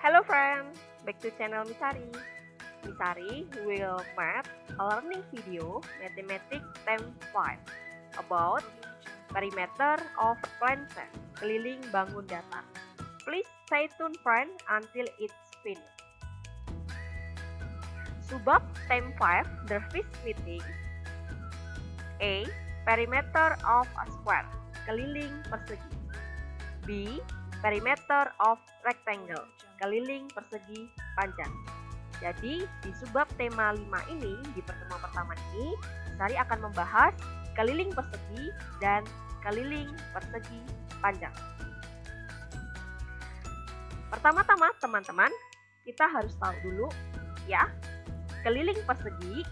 Hello friends, back to channel Misari. Misari will make a learning video Mathematics Term 5 about perimeter of plan set, keliling bangun datar. Please stay tuned friend until it's finished. Subbab Term 5, the first meeting. A. Perimeter of a square, keliling persegi. B. Perimeter of rectangle, keliling persegi panjang. Jadi di subbab tema 5 ini, di pertemuan pertama ini, Misari akan membahas keliling persegi dan keliling persegi panjang. Pertama-tama teman-teman, kita harus tahu dulu ya, keliling persegi.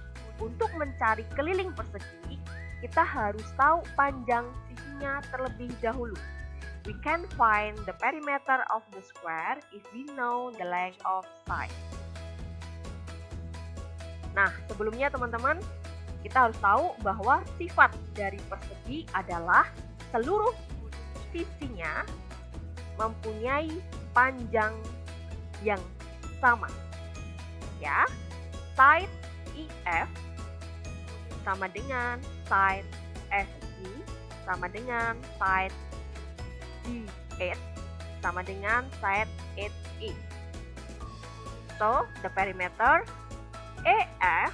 Untuk mencari keliling persegi, kita harus tahu panjang sisinya terlebih dahulu. We can find the perimeter of the square if we know the length of side. Nah, sebelumnya teman-teman, kita harus tahu bahwa sifat dari persegi adalah seluruh sisinya mempunyai panjang yang sama. Ya, side IF sama dengan side FG sama dengan side D8 sama dengan side 8E. So, the perimeter EF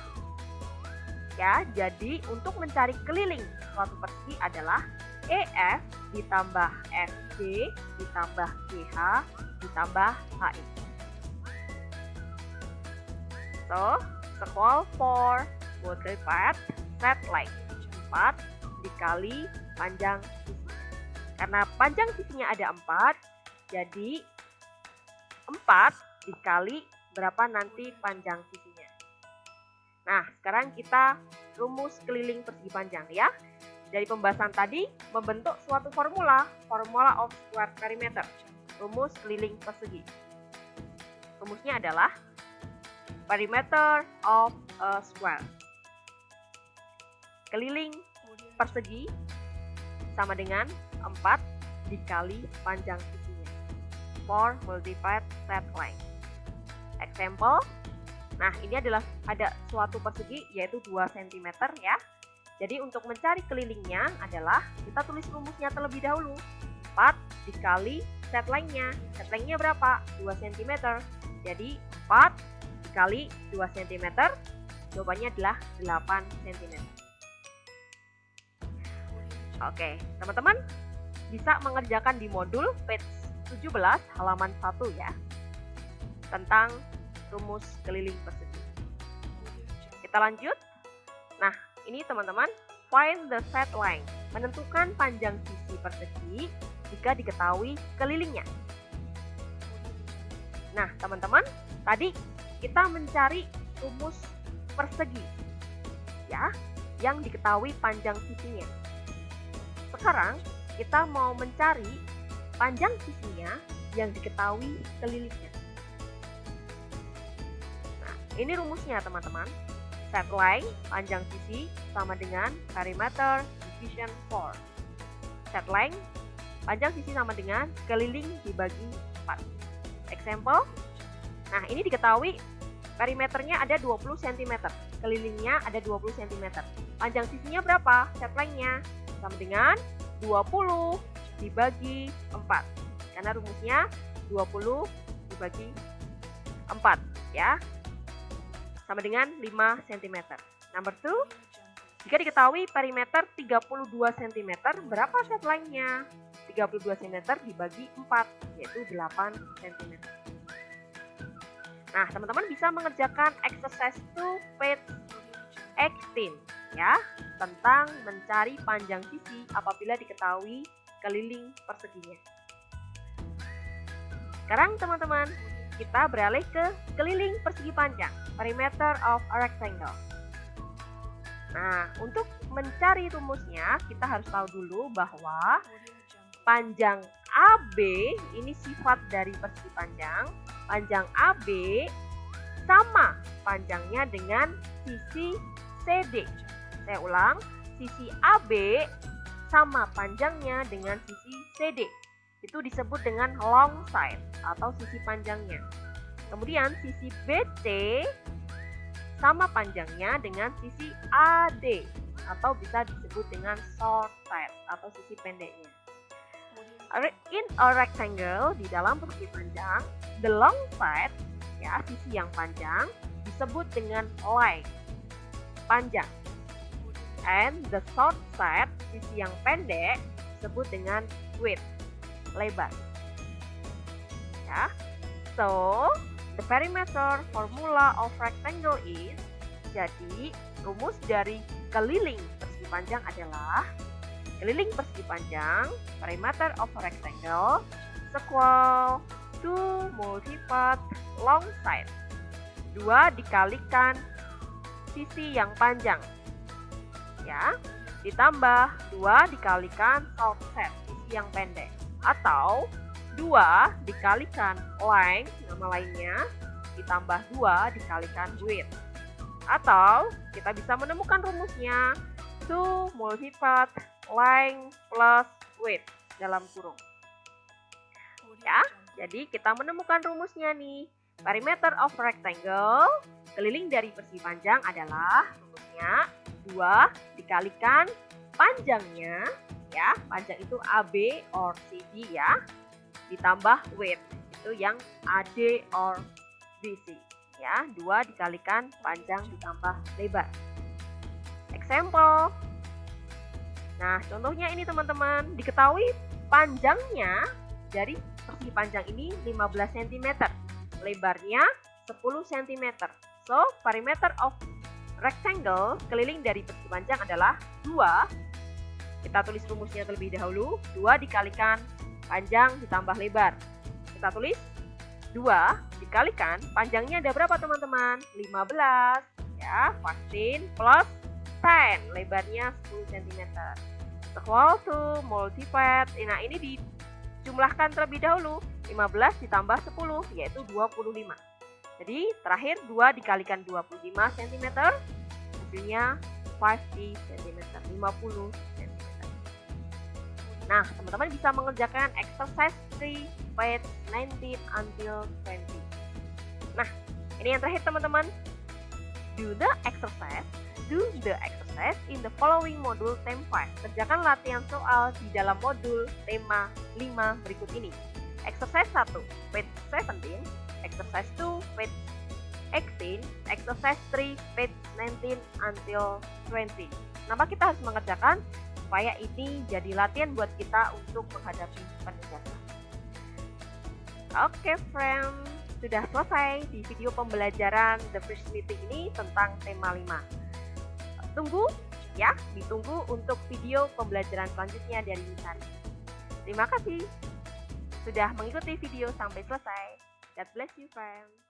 ya, jadi untuk mencari keliling suatu persegi adalah EF ditambah FG ditambah GH ditambah HI. So, equal 4 multiplied set length 4 dikali panjang sisi. Karena panjang sisinya ada 4, jadi 4 dikali berapa nanti panjang sisinya. Nah, sekarang kita rumus keliling persegi panjang ya. Dari pembahasan tadi membentuk suatu formula of square perimeter, rumus keliling persegi. Rumusnya adalah perimeter of a square, keliling persegi sama dengan 4 dikali panjang sisinya. 4 multiplied set length. Example. Nah, ini adalah ada suatu persegi yaitu 2 cm ya. Jadi untuk mencari kelilingnya adalah kita tulis rumusnya terlebih dahulu. 4 dikali set length-nya. Set length-nya berapa? 2 cm. Jadi 4 dikali 2 cm. Jawabannya adalah 8 cm. Oke, teman-teman bisa mengerjakan di modul page 17 halaman 1 ya, tentang rumus keliling persegi. Kita lanjut. Nah, ini teman-teman, find the set length, menentukan panjang sisi persegi jika diketahui kelilingnya. Nah, teman-teman, tadi kita mencari rumus persegi ya, yang diketahui panjang sisinya. Sekarang kita mau mencari panjang sisinya yang diketahui kelilingnya. Nah, ini rumusnya teman-teman. Set length, panjang sisi, sama dengan perimeter division 4. Set length, panjang sisi sama dengan keliling dibagi 4. Example. Nah, ini diketahui perimeternya ada 20 cm. Kelilingnya ada 20 cm. Panjang sisinya berapa? Set length-nya sama dengan 20 dibagi 4. Karena rumusnya 20 dibagi 4 ya. Sama dengan 5 cm. Number 2, jika diketahui perimeter 32 cm, berapa set length-nya? 32 cm dibagi 4, yaitu 8 cm. Nah, teman-teman bisa mengerjakan exercise 2 page 18 ya, tentang mencari panjang sisi apabila diketahui keliling perseginya. Sekarang teman-teman, kita beralih ke keliling persegi panjang, perimeter of a rectangle. Nah, untuk mencari rumusnya, kita harus tahu dulu bahwa panjang AB ini sifat dari persegi panjang. Panjang AB sama panjangnya dengan sisi CD. Saya ulang, sisi AB sama panjangnya dengan sisi CD. Itu disebut dengan long side atau sisi panjangnya. Kemudian sisi BC sama panjangnya dengan sisi AD atau bisa disebut dengan short side atau sisi pendeknya. In a rectangle, di dalam persegi panjang, the long side, ya, sisi yang panjang disebut dengan length, panjang. And the short side, sisi yang pendek disebut dengan width, lebar. Ya. So, the perimeter formula of rectangle is, jadi rumus dari keliling persegi panjang adalah keliling persegi panjang, perimeter of a rectangle is equal to multiplied long side. 2 dikalikan sisi yang panjang. Ya, ditambah 2 dikalikan short side, sisi yang pendek. Atau 2 dikalikan length, nama lainnya, ditambah 2 dikalikan width. Atau kita bisa menemukan rumusnya 2 multiplied length plus width dalam kurung. Ya, jadi kita menemukan rumusnya nih. Perimeter of rectangle, keliling dari persegi panjang adalah rumusnya 2 dikalikan panjangnya, ya, panjang itu AB or CD ya, ditambah width itu yang AD or BC, ya, 2 dikalikan panjang ditambah lebar. Example. Nah, contohnya ini teman-teman, diketahui panjangnya dari persegi panjang ini 15 cm, lebarnya 10 cm. So, perimeter of rectangle, keliling dari persegi panjang adalah 2. Kita tulis rumusnya terlebih dahulu, 2 dikalikan panjang ditambah lebar. Kita tulis 2 dikalikan panjangnya ada berapa teman-teman? 15, ya, 15 plus 10, lebarnya 10 cm. Equal to multiplied. Nah, ini dijumlahkan terlebih dahulu. 15 ditambah 10 yaitu 25. Jadi terakhir 2 dikalikan 25 cm, hasilnya 50 cm, 50 cm. Nah, teman-teman bisa mengerjakan exercise 3 page 19 until 20. Nah, ini yang terakhir teman-teman. Do the exercise in the following module theme 5. Kerjakan latihan soal di dalam modul tema 5 berikut ini. Exercise 1, page 17, exercise 2, page 18, exercise 3, page 19 until 20. Kenapa kita harus mengerjakan? Supaya ini jadi latihan buat kita untuk menghadapi penugasan. Oke, friend, sudah selesai di video pembelajaran The First Meeting ini tentang tema 5. Tunggu ya, ditunggu untuk video pembelajaran selanjutnya dari Misari. Terima kasih sudah mengikuti video sampai selesai. God bless you, friends.